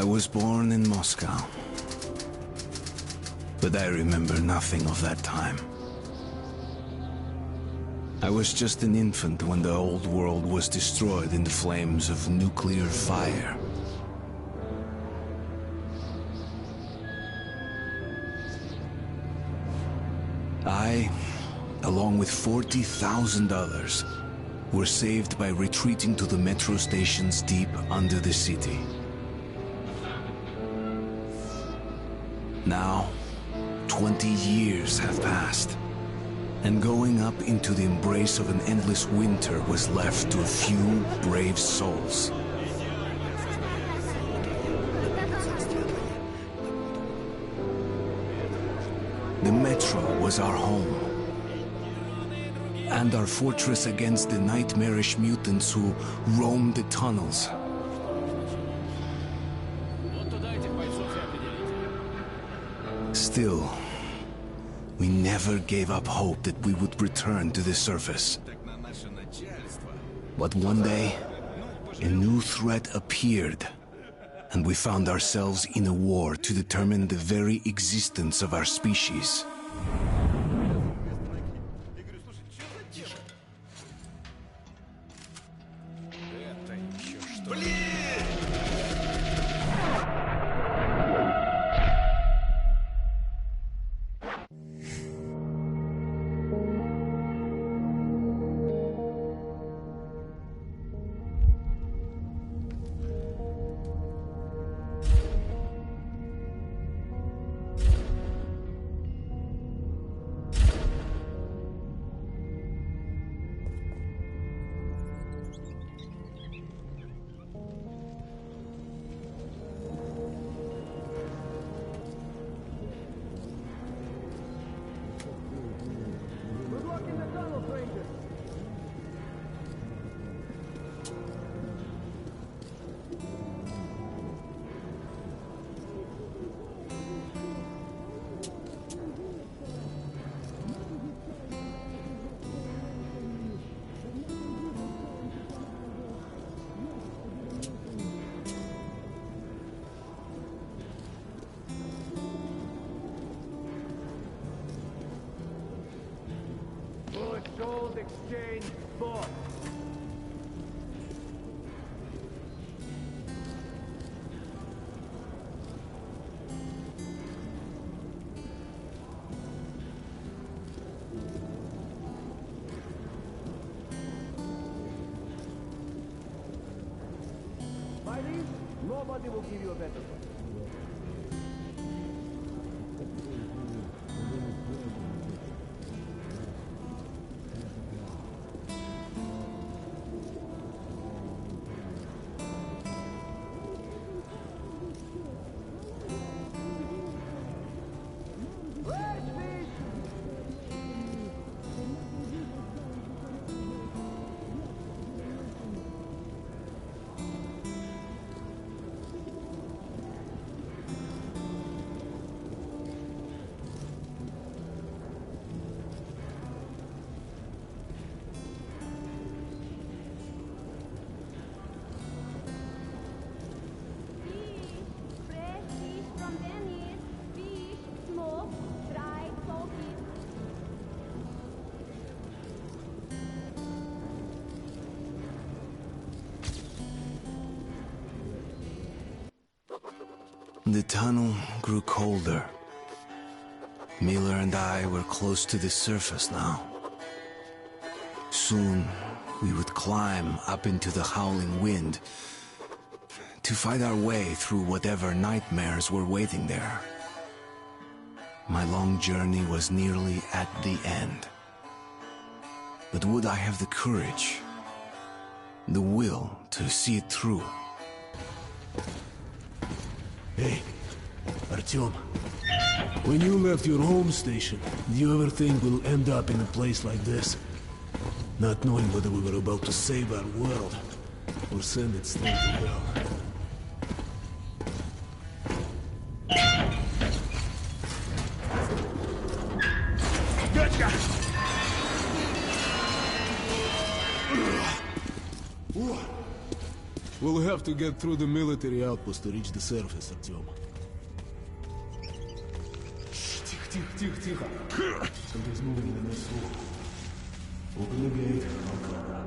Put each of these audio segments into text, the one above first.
I was born in Moscow, but I remember nothing of that time. I was just an infant when the old world was destroyed in the flames of nuclear fire. I, along with 40,000 others, were saved by retreating to the metro stations deep under the city. Now, 20 years have passed, and going up into the embrace of an endless winter was left to a few brave souls. The metro was our home, and our fortress against the nightmarish mutants who roamed the tunnels. Still, we never gave up hope that we would return to the surface. But one day, a new threat appeared, and we found ourselves in a war to determine the very existence of our species. Exchange thought. By these, nobody will give you a better one. The tunnel grew colder. Miller and I were close to the surface now. Soon, we would climb up into the howling wind to fight our way through whatever nightmares were waiting there. My long journey was nearly at the end. But would I have the courage, the will to see it through? Hey, Artyom. When you left your home station, did you ever think we'll end up in a place like this? Not knowing whether we were about to save our world, or send it straight to hell. We'll have to get through the military outpost to reach the surface, Artyom. Тихо. Something's moving in the next room. Open the gate, I'll cover.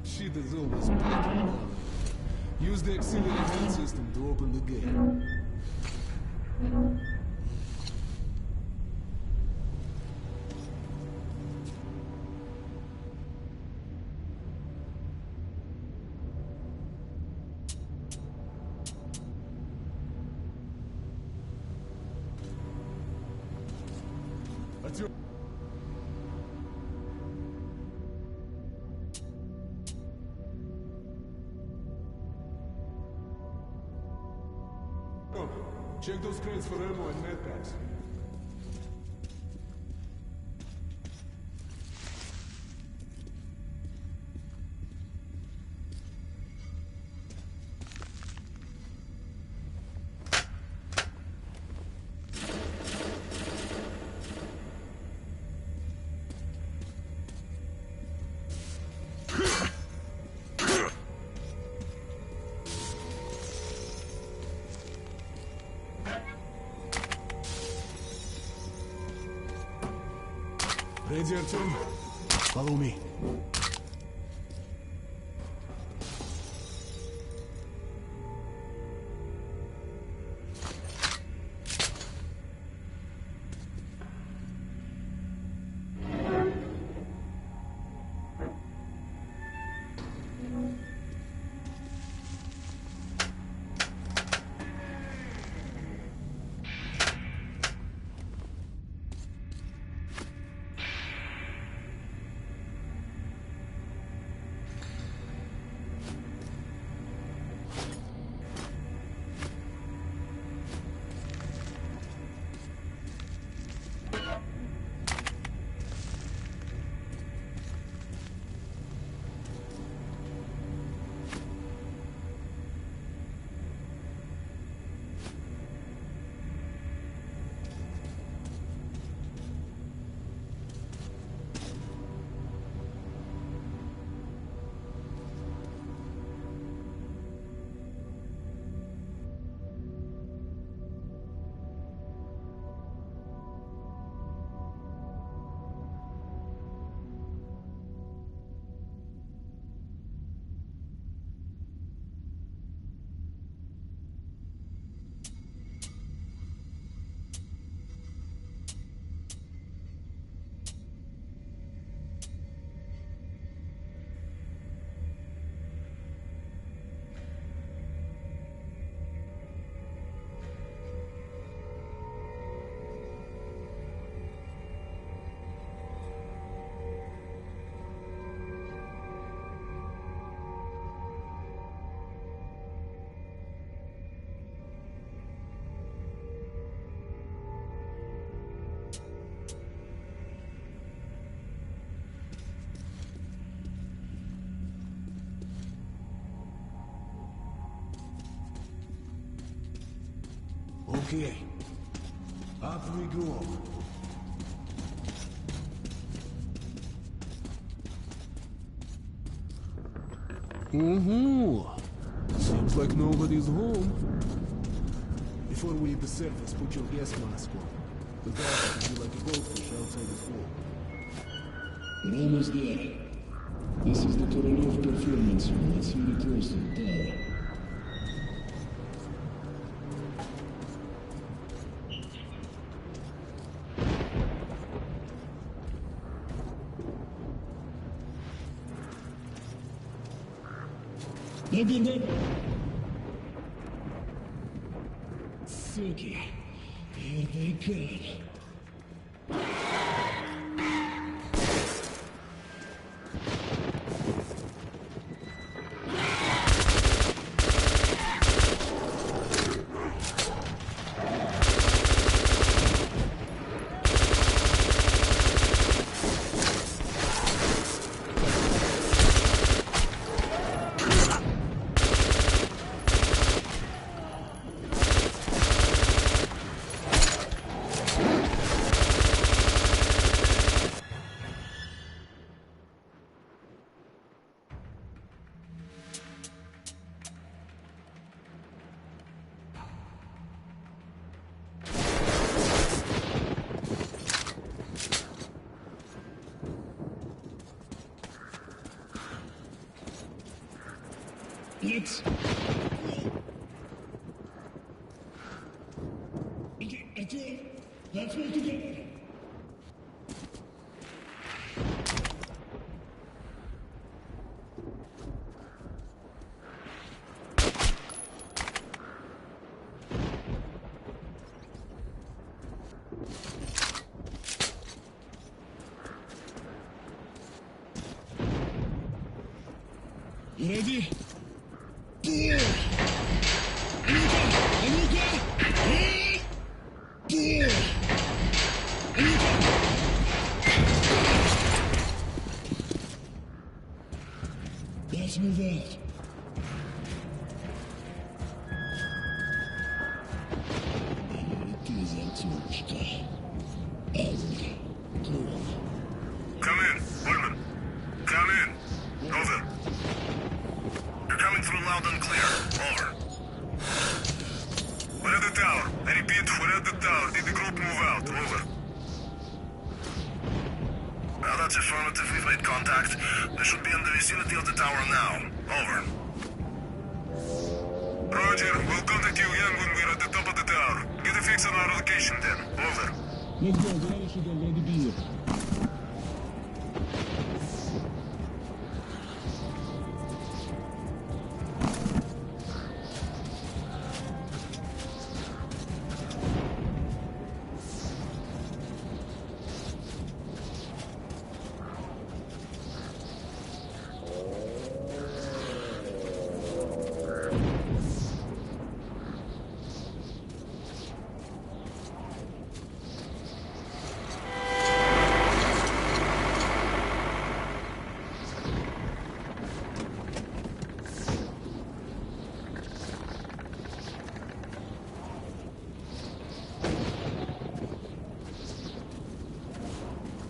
Shit is always breaking. Use the auxiliary hand system to open the gate. Артём! Check those crates for ammo and medpacks. Ready, Artyom? Follow me. Okay. Up we go. Seems like nobody's home. Before we hit the surface, put your gas mask on. The dark will be like a goldfish outside the hole. We're almost there. This is the Korolov performance room. Let's see the close to the tower. Беги! Суки! Here they come! it! Okay, Artyom, let's move together. You ready? Let's move out. Come in, Woodman. Come in. Over. You're coming through loud and clear. Over. We're at the tower. I repeat, we're at the tower. Did the group move out? Over. Well, that's affirmative. We've made contact. They should be in the vicinity of the tower now. Over. Roger. We'll contact you again when we're at the top of the tower. Get a fix on our location then. Over. Let's go, the rest should already be here.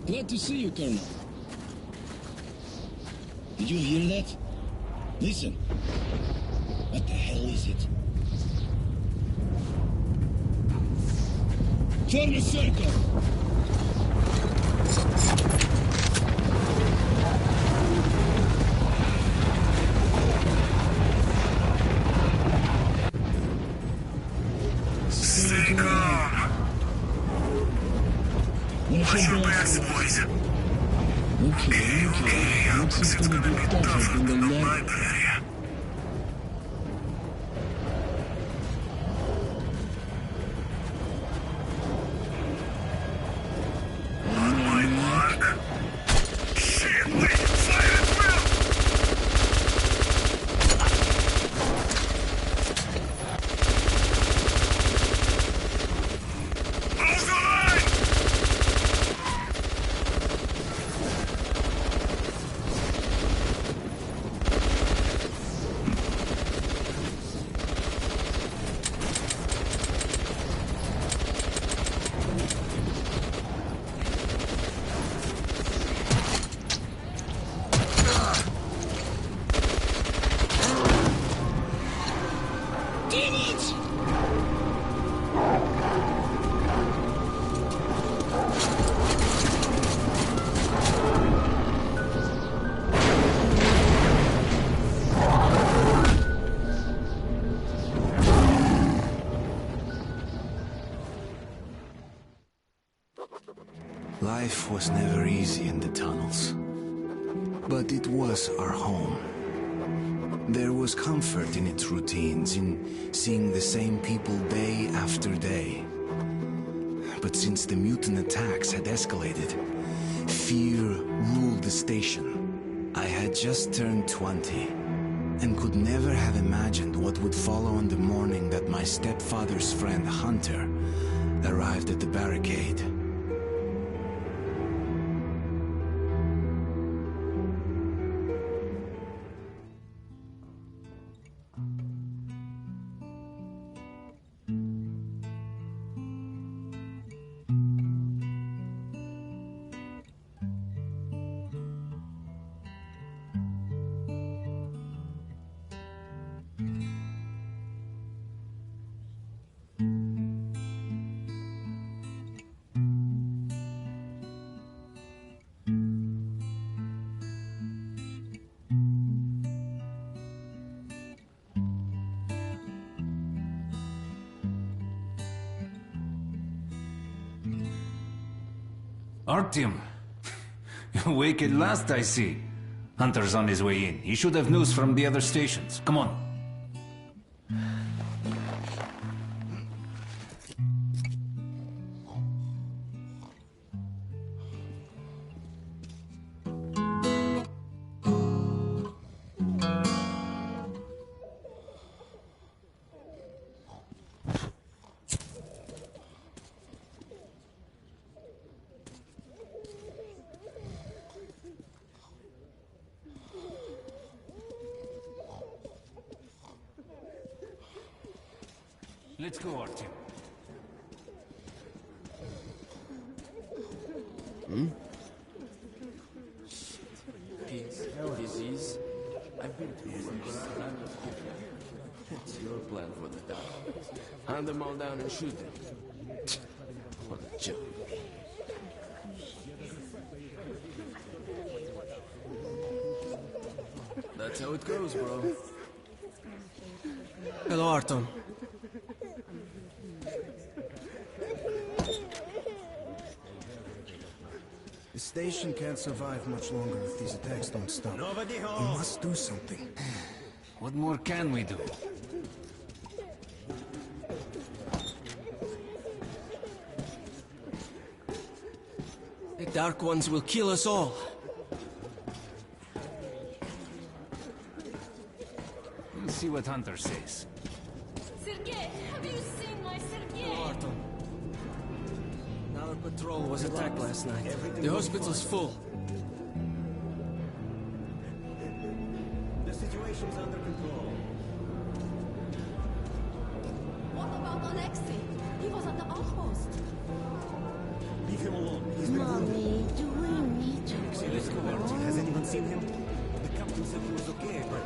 Glad to see you, Colonel. Did you hear that? Listen. What the hell is it? Form a circle! Stay calm. Watch your backs, boys. Okay. Looks it's gonna be tougher than the library. On my mark. Shit, wait, fire at will! Hold the line! Damn it! Life was never easy in the tunnels, but it was our home. There was comfort in its routines, in seeing the same people day after day. But since the mutant attacks had escalated, fear ruled the station. I had just turned 20, and could never have imagined what would follow on the morning that my stepfather's friend Hunter arrived at the barricade. Artyom. Awake at last, I see. Hunter's on his way in. He should have news from the other stations. Come on. Let's go, Artyom. Peace, disease. I've been through worse. What's your plan for the dark? Hunt them all down and shoot them. What a joke. That's how it goes, bro. Hello, Artyom. The station can't survive much longer if these attacks don't stop. Nobody We home. must do something. What more can we do? The Dark Ones will kill us all. We'll see what Hunter says. Sergei, have you seen my Sergei? Artyom. Our patrol was attacked last night. The hospital's full. The situation's under control. What about Alexei? He was at the outpost. Leave him alone. Mommy, do we need to wait? Has anyone seen him? The captain said he was okay, but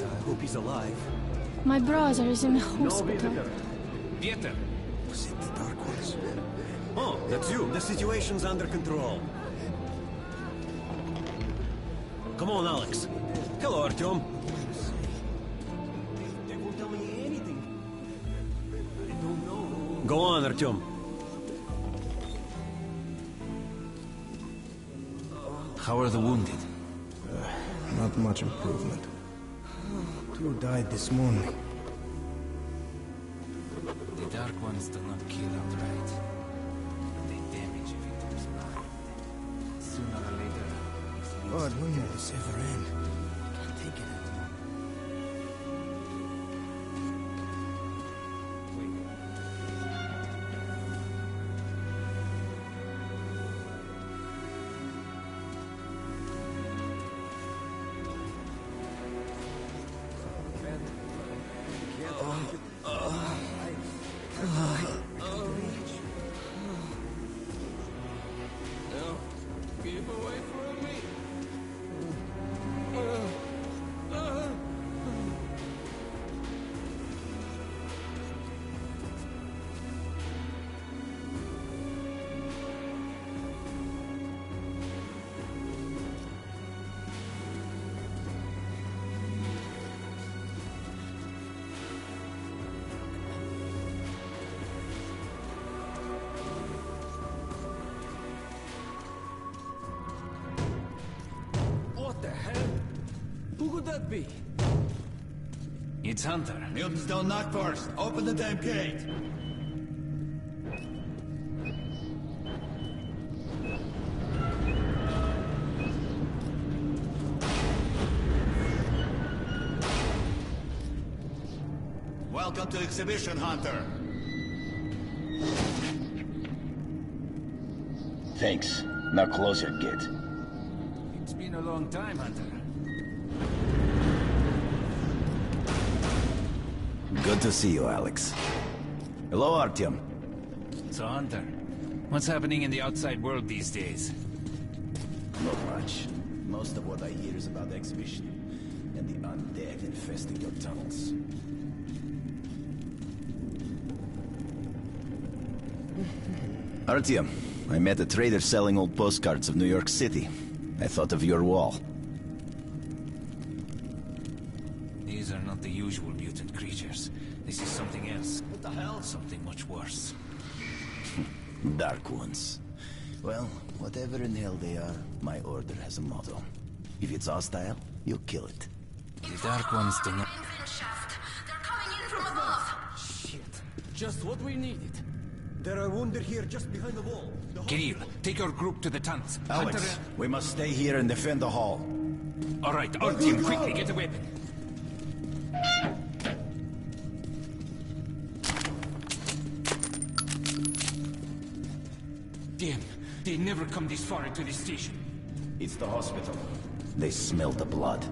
I hope he's alive. My brother is in the hospital. Peter! Was it the Dark Ones? Oh, that's you. The situation's under control. Come on, Alex. Hello, Artyom. They won't tell me anything. I don't know. Go on, Artyom. How are the wounded? Not much improvement. 2 died this morning. The Dark Ones do not kill outright. They damage a victim's mind. Sooner or later... God, when will this ever end? Can't take it anymore. Keep away from me. What the hell? Who could that be? It's Hunter. Mutants don't knock first. Open the damn gate. Welcome to Exhibition, Hunter. Thanks. Now closer, kid. It's been a long time, Hunter. Good to see you, Alex. Hello, Artyom. So, Hunter, what's happening in the outside world these days? Not much. Most of what I hear is about the exhibition and the undead infesting your tunnels. Artyom, I met a trader selling old postcards of New York City. I thought of your wall. These are not the usual mutant creatures. This is something else. What the hell? Something much worse. Dark ones. Well, whatever in hell they are, my order has a motto. If it's hostile, you kill it. The Dark Ones do not... They're coming in from above. Shit. Just what we needed. There are wounded here just behind the wall. Kirill, take your group to the tunnels. Alex, we must stay here and defend the hall. All right, our team, quickly, get a weapon. Damn, they never come this far into the station. It's the hospital. They smell the blood.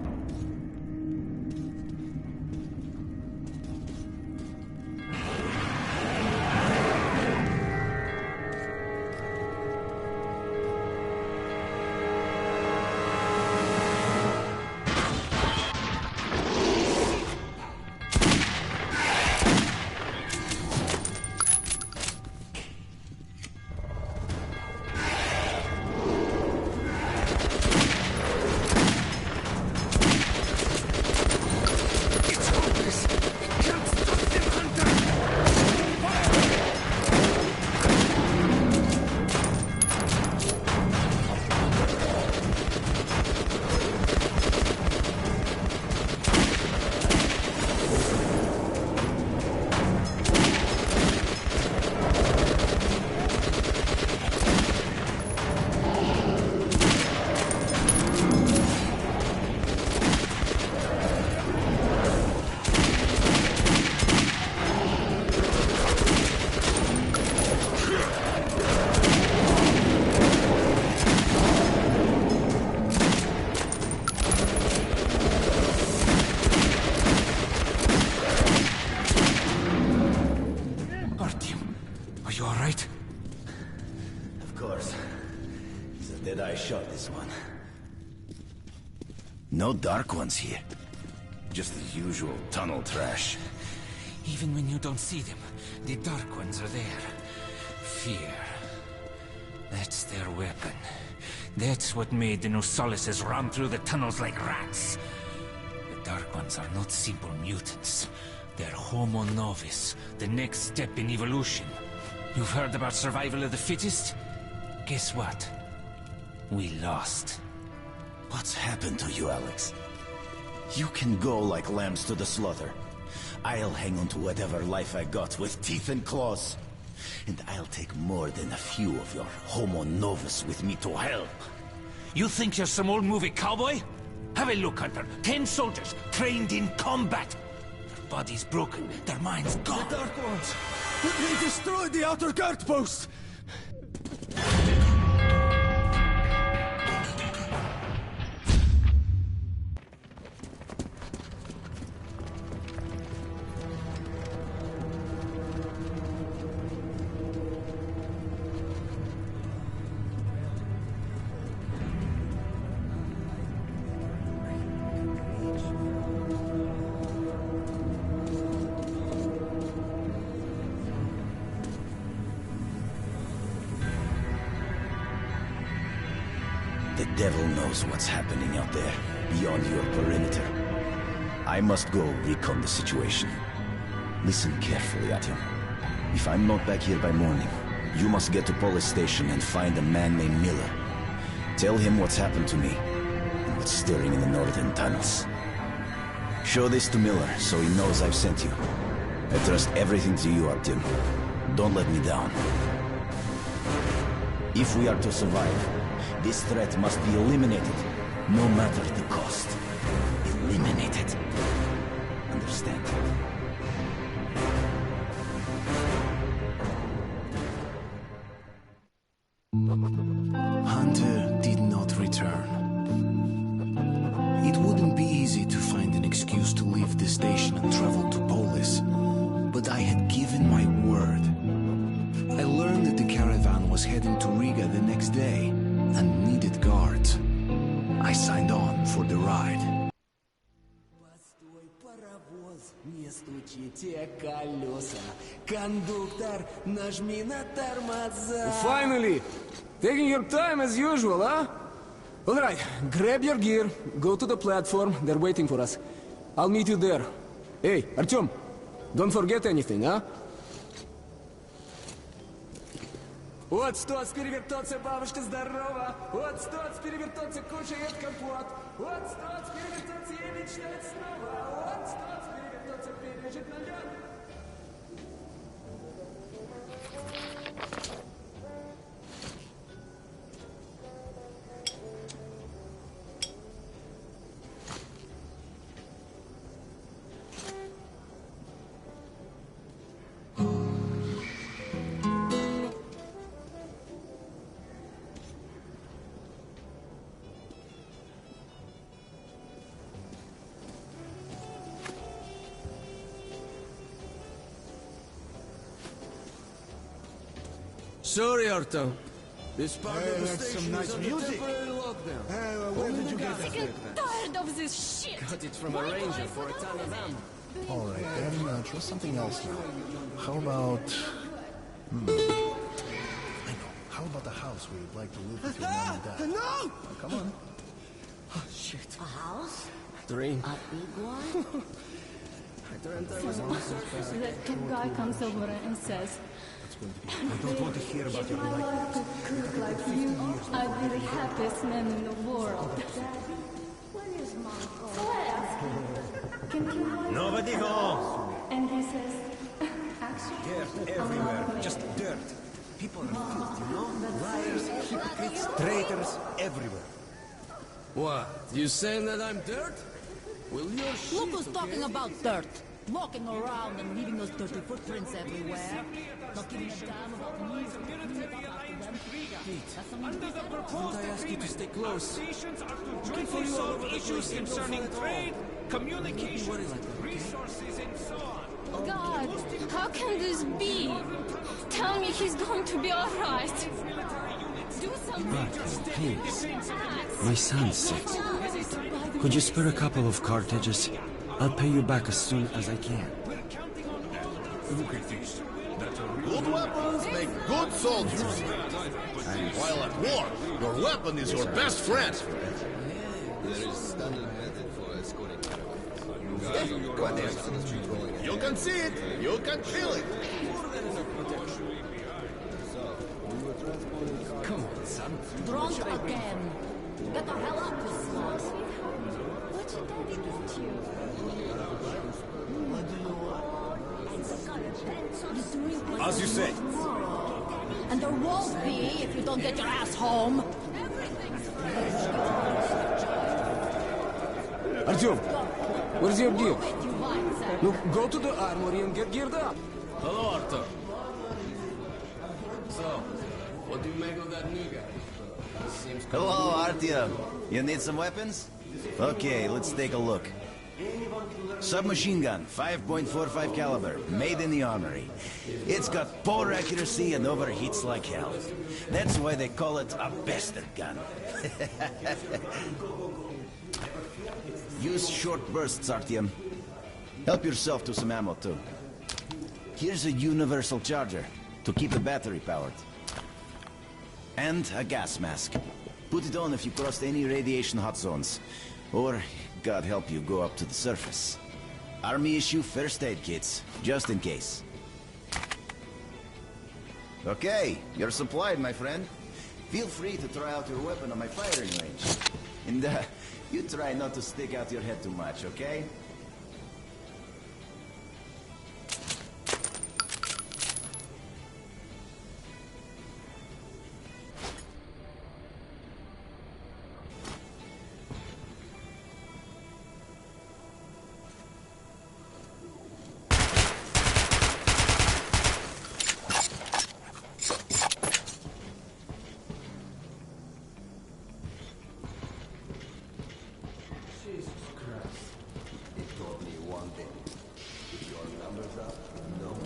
No Dark Ones here. Just the usual tunnel trash. Even when you don't see them, the Dark Ones are there. Fear. That's their weapon. That's what made the Nosalises run through the tunnels like rats. The Dark Ones are not simple mutants. They're Homo Novus, the next step in evolution. You've heard about survival of the fittest? Guess what? We lost. What's happened to you, Alex? You can go like lambs to the slaughter. I'll hang on to whatever life I got with teeth and claws. And I'll take more than a few of your Homo Novus with me to help. You think you're some old movie cowboy? Have a look, Hunter. 10 soldiers, trained in combat. Their bodies broken, their minds gone. The Dark Ones! They destroyed the outer guard post! The devil knows what's happening out there, beyond your perimeter. I must go recon the situation. Listen carefully at him. If I'm not back here by morning, you must get to police station and find a man named Miller. Tell him what's happened to me, and what's stirring in the northern tunnels. Show this to Miller, so he knows I've sent you. I trust everything to you, Artyom. Don't let me down. If we are to survive, this threat must be eliminated, no matter the cost. Eliminated. Understand? Hunter did not return. It wouldn't be easy to find an excuse to leave the station and travel to Polis, but I had given my word. I learned that the caravan was heading to Riga the next day and needed guards. I signed on for the ride. Не стучите колеса. Кондуктор, нажми на тормоза. Finally! Taking your time as usual, huh? All right, grab your gear, go to the platform. They're waiting for us. I'll meet you there. Hey, Artyom, don't forget anything, huh? Вот стоц перевертоться, бабушка здорова. Вот стоц перевертоться, кушает компот. Вот стоц перевертоться и мечтает снова. Вот стоц перевертоться, пережит на лед. Sorry, Arto. This part of the that's station some nice is under music. temporary lockdown. Where did you get that? Sick and tired of this shit! Got it from a ranger for a ton of them. Alright, then try something else now. How about... I know. How about the house where you'd like to live with your mom and dad? No! Oh, come on. Oh, shit. A house? Dream. A big one? I dreamt I was on the surface. That top guy comes over and says, I don't want to hear about your "If my life. wife could cook like you, I'd be the happiest man in the world." When is mom So I ask him, "Can you help?" Nobody home. And he says, "Actually, Dirt I'm everywhere. not married." Just dirt. People are filth, you know? Liars, hypocrites, traitors, everywhere. What? You saying that I'm dirt? Well, you're shit, Look who's okay? talking about dirt. Walking around and leaving those dirty footprints everywhere. Not giving a damn about me. Didn't I ask you to stay close? Stations are to Looking jointly for you all solve over the issues place, ain't no concerning fun at all. trade, communication, What is it? resources, and so on. God, how can this be? Tell me he's going to be alright. Do something. Please. My son's sick. Could you spare a couple of cartridges? I'll pay you back as soon as I can. Look at this. That's a Good weapons make good soldiers. And while at war, your weapon is your best friend. There is standard method for escorting caravans. You can see it, you can feel it. Come on, son. Drunk again. Get the hell up, you slut. What did daddy do to you? As you say. And there won't be if you don't get your ass home. Artyom, where's your gear? Look, go to the armory and get geared up. Hello, Arthur. So, what do you make of that new guy? Seems Hello, Artyom. You need some weapons? Okay, let's take a look. Submachine gun, 5.45 caliber, made in the armory. It's got poor accuracy and overheats like hell. That's why they call it a bastard gun. Use short bursts, Artyom. Help yourself to some ammo, too. Here's a universal charger to keep the battery powered. And a gas mask. Put it on if you crossed any radiation hot zones. Or, God help you, go up to the surface. Army issue first aid kits, just in case. Okay, you're supplied, my friend. Feel free to try out your weapon on my firing range. And you try not to stick out your head too much, okay?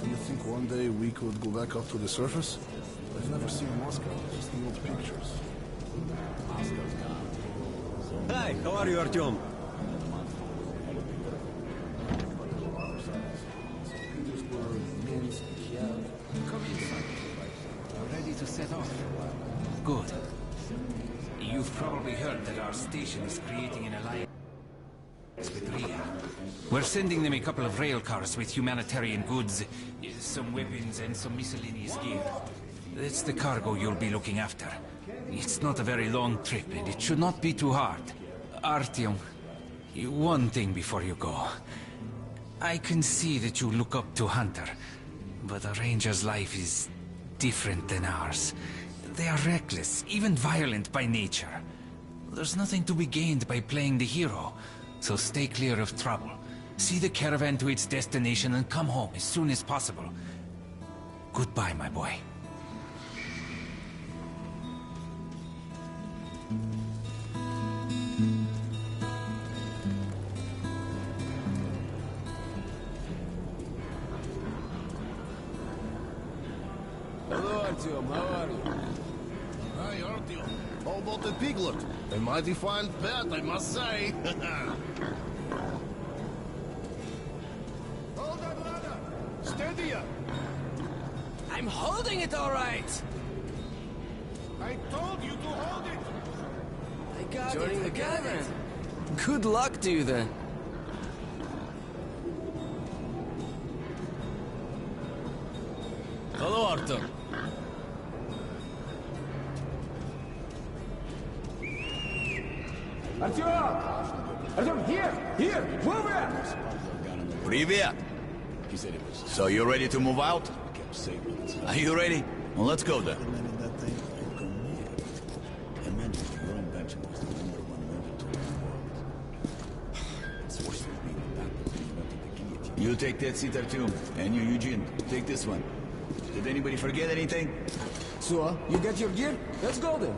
Do you think one day we could go back up to the surface? I've never seen Moscow, just the old pictures. Hi, how are you, Artyom? Come inside. Ready to set off? Good. You've probably heard that our station is creating an alliance with Ria. We're sending them a couple of rail cars with humanitarian goods, some weapons and some miscellaneous gear. That's the cargo you'll be looking after. It's not a very long trip, and it should not be too hard. Artyom, one thing before you go. I can see that you look up to Hunter, but a ranger's life is different than ours. They are reckless, even violent by nature. There's nothing to be gained by playing the hero, so stay clear of trouble. See the caravan to its destination and come home as soon as possible. Goodbye, my boy. Hello, Artyom. How are you? Hi, Artyom. How about the piglet? A mighty fine pet, I must say. Hold that ladder! Steadier! I'm holding it all right! I told you to hold it! I got Joining it, the I got caravan. it. Good luck to you then. Hello, Artyom. Artyom, here, move it! Привет! So you ready to move out? Are you ready? Well, let's go then. You take that seat, Artyom, and you, Eugene, take this one. Did anybody forget anything? So, you got your gear? Let's go then.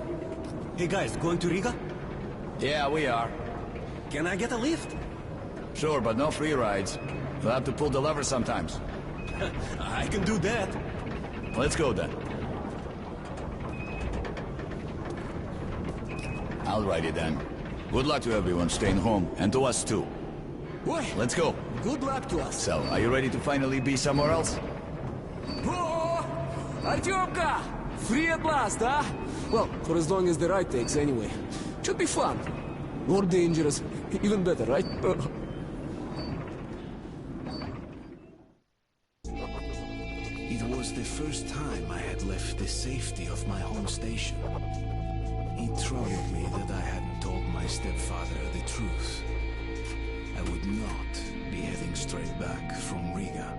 Hey guys, going to Riga? Yeah, we are. Can I get a lift? Sure, but no free rides. You'll have to pull the lever sometimes. I can do that. Let's go then. I'll ride it then. Good luck to everyone staying home, and to us too. Boy, let's go. Good luck to us. So, are you ready to finally be somewhere else? Oh, Artyomka! Free at last, huh? Well, for as long as the ride takes anyway. Should be fun. Or dangerous. Even better, right? It was the first time I had left the safety of my home station. It troubled me that I hadn't told my stepfather the truth. I would not be heading straight back from Riga.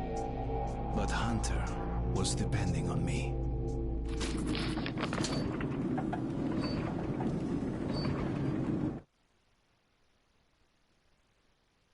But Hunter was depending on me.